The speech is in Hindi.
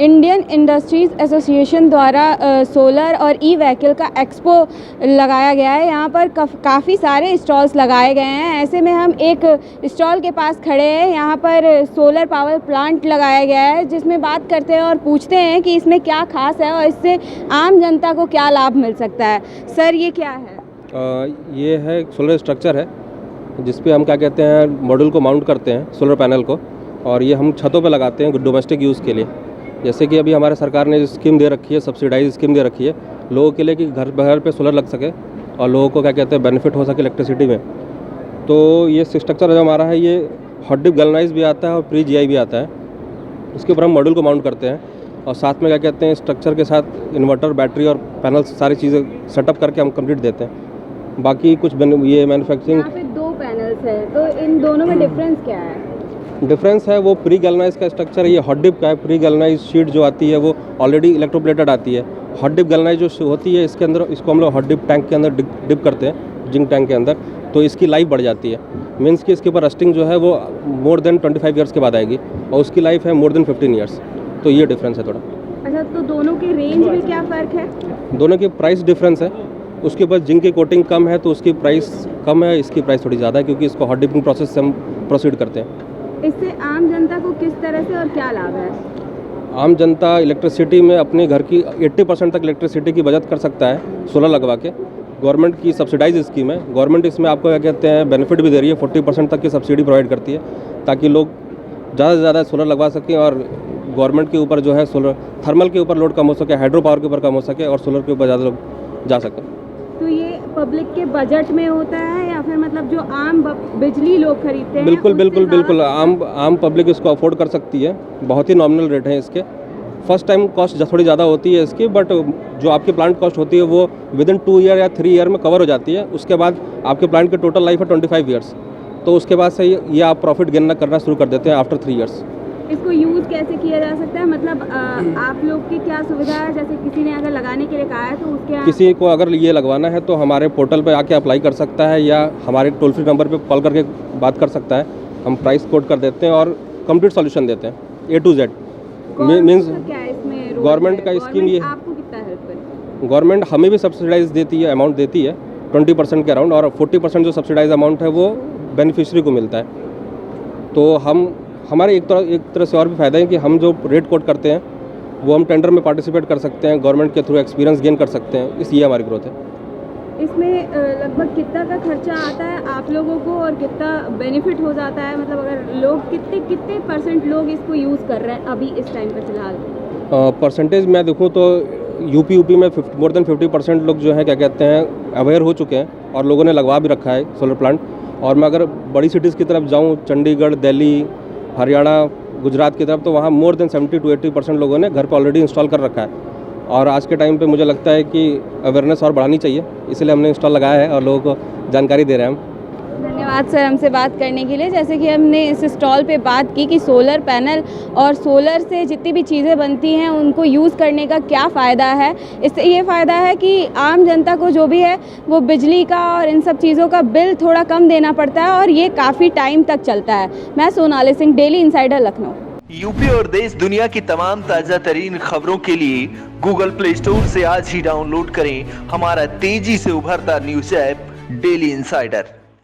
इंडियन इंडस्ट्रीज़ एसोसिएशन द्वारा सोलर और ई व्हीकल का एक्सपो लगाया गया है। यहाँ पर काफ़ी सारे स्टॉल्स लगाए गए हैं। ऐसे में हम एक स्टॉल के पास खड़े हैं। यहाँ पर सोलर पावर प्लांट लगाया गया है, जिसमें बात करते हैं और पूछते हैं कि इसमें क्या खास है और इससे आम जनता को क्या लाभ मिल सकता है। सर, ये क्या है? ये है एक सोलर स्ट्रक्चर है, जिस पे हम क्या कहते हैं मॉड्यूल को माउंट करते हैं, सोलर पैनल को, और ये हम छतों पे लगाते हैं डोमेस्टिक यूज़ के लिए। जैसे कि अभी हमारे सरकार ने स्कीम दे रखी है, सब्सिडाइज स्कीम दे रखी है लोगों के लिए कि घर पे सोलर लग सके और लोगों को क्या कहते हैं बेनिफिट हो सके इलेक्ट्रिसिटी में। तो ये स्ट्रक्चर जो हमारा है, ये हॉट डिप गैल्वनाइज भी आता है और प्री जीआई भी आता है। उसके ऊपर हम मॉड्यूल को माउंट करते हैं और साथ में क्या कहते हैं स्ट्रक्चर के साथ इन्वर्टर, बैटरी और पैनल सारी चीज़ें सेटअप करके हम कंप्लीट देते हैं। बाकी कुछ ये मैन्युफैक्चरिंग। यहाँ पे 2 पैनल्स है, तो इन दोनों में डिफरेंस क्या है? डिफरेंस है वो प्री गैल्वनाइज का स्ट्रक्चर है, ये हॉट डिप का है। प्री गैल्वनाइज शीट जो आती है वो ऑलरेडी इलेक्ट्रोप्लेटेड आती है। हॉट डिप गैल्वनाइज जो होती है, इसके अंदर इसको हम लोग हॉट डिप टैंक के अंदर डिप करते हैं, जिंक टैंक के अंदर, तो इसकी लाइफ बढ़ जाती है। मीन्स कि इसके ऊपर रस्टिंग जो है वो मोर देन 25 ईयर्स के बाद आएगी और उसकी लाइफ है मोर देन 15 ईयर्स। तो ये डिफरेंस है थोड़ा। अच्छा, तो दोनों के रेंज में क्या फ़र्क है? दोनों की प्राइस डिफरेंस है। उसके ऊपर जिंक की कोटिंग कम है तो उसकी प्राइस कम है, इसकी प्राइस थोड़ी ज़्यादा है क्योंकि इसको हॉट डिपिंग प्रोसेस से हम प्रोसीड करते हैं। इससे आम जनता को किस तरह से और क्या लाभ है? आम जनता इलेक्ट्रिसिटी में अपने घर की 80% तक इलेक्ट्रिसिटी की बचत कर सकता है सोलर लगवा के। गवर्नमेंट की सब्सिडाइज स्कीम है, गवर्नमेंट इसमें आपको क्या कहते हैं बेनिफिट भी दे रही है। 40% तक की सब्सिडी प्रोवाइड करती है ताकि लोग ज़्यादा से ज़्यादा सोलर लगवा सकें और गवर्नमेंट के ऊपर जो है सोलर थर्मल के ऊपर लोड कम हो सके, हाइड्रो पावर के ऊपर कम हो सके और सोलर के ऊपर ज़्यादा लोग जा सकें। तो ये पब्लिक के बजट में होता है या फिर मतलब जो आम बिजली लोग खरीदते हैं? बिल्कुल आम पब्लिक इसको अफोर्ड कर सकती है। बहुत ही नॉमिनल रेट हैं इसके। फर्स्ट टाइम कॉस्ट थोड़ी ज़्यादा होती है इसकी, बट जो आपकी प्लांट कॉस्ट होती है वो विदिन 2 ईयर या 3 ईयर में कवर हो जाती है। उसके बाद आपके प्लांट की टोटल लाइफ है 25 ईयर्स, तो उसके बाद से ये आप प्रॉफिट गिनना करना शुरू कर देते हैं आफ्टर 3 ईयर्स। इसको यूज़ कैसे किया जा सकता है? मतलब आप लोग की क्या सुविधा है? जैसे किसी ने अगर लगाने के लिए कहा है तो उसके किसी को अगर ये लगवाना है तो हमारे पोर्टल पे आके अप्लाई कर सकता है या हमारे टोल फ्री नंबर पे कॉल करके बात कर सकता है। हम प्राइस कोट कर देते हैं और कंप्लीट सॉल्यूशन देते हैं A to Z। Means government का स्कीम ये आपको कितना हेल्प करेगी? गवर्नमेंट हमें भी सब्सिडाइज देती है, अमाउंट देती है 20% के अराउंड, और 40% जो सब्सिडाइज अमाउंट है वो बेनिफिशियरी को मिलता है। तो हमारे एक तरह से और भी फ़ायदा है कि हम जो रेट कोट करते हैं वो हम टेंडर में पार्टिसिपेट कर सकते हैं, गवर्नमेंट के थ्रू एक्सपीरियंस गेन कर सकते हैं। इसलिए हमारी ग्रोथ है। इसमें लगभग कितना का खर्चा आता है आप लोगों को और कितना बेनिफिट हो जाता है? मतलब अगर लोग कितने % लोग इसको यूज़ कर रहे हैं अभी इस टाइम पर फिलहाल? परसेंटेज मैं देखूँ तो यूपी में मोर देन 50% लोग जो है क्या कहते हैं अवेयर हो चुके हैं और लोगों ने लगवा भी रखा है सोलर प्लांट। और मैं अगर बड़ी सिटीज़ की तरफ जाऊँ, चंडीगढ़, दिल्ली, हरियाणा, गुजरात की तरफ, तो वहाँ मोर देन 70 to 80% लोगों ने घर पर ऑलरेडी इंस्टॉल कर रखा है। और आज के टाइम पे मुझे लगता है कि अवेयरनेस और बढ़ानी चाहिए, इसलिए हमने इंस्टॉल लगाया है और लोगों को जानकारी दे रहे हैं हम। धन्यवाद सर हमसे बात करने के लिए। जैसे कि हमने इस स्टॉल पे बात की कि सोलर पैनल और सोलर से जितनी भी चीज़ें बनती हैं उनको यूज़ करने का क्या फ़ायदा है। इससे ये फ़ायदा है कि आम जनता को जो भी है वो बिजली का और इन सब चीज़ों का बिल थोड़ा कम देना पड़ता है और ये काफ़ी टाइम तक चलता है। मैं Sonali Singh, daily insider, Lucknow. UP और देश दुनिया की तमाम ताज़ा तरीन खबरों के लिए गूगल प्ले स्टोर से आज ही डाउनलोड करें हमारा तेजी से उभरता न्यूज़ ऐप डेली इंसाइडर।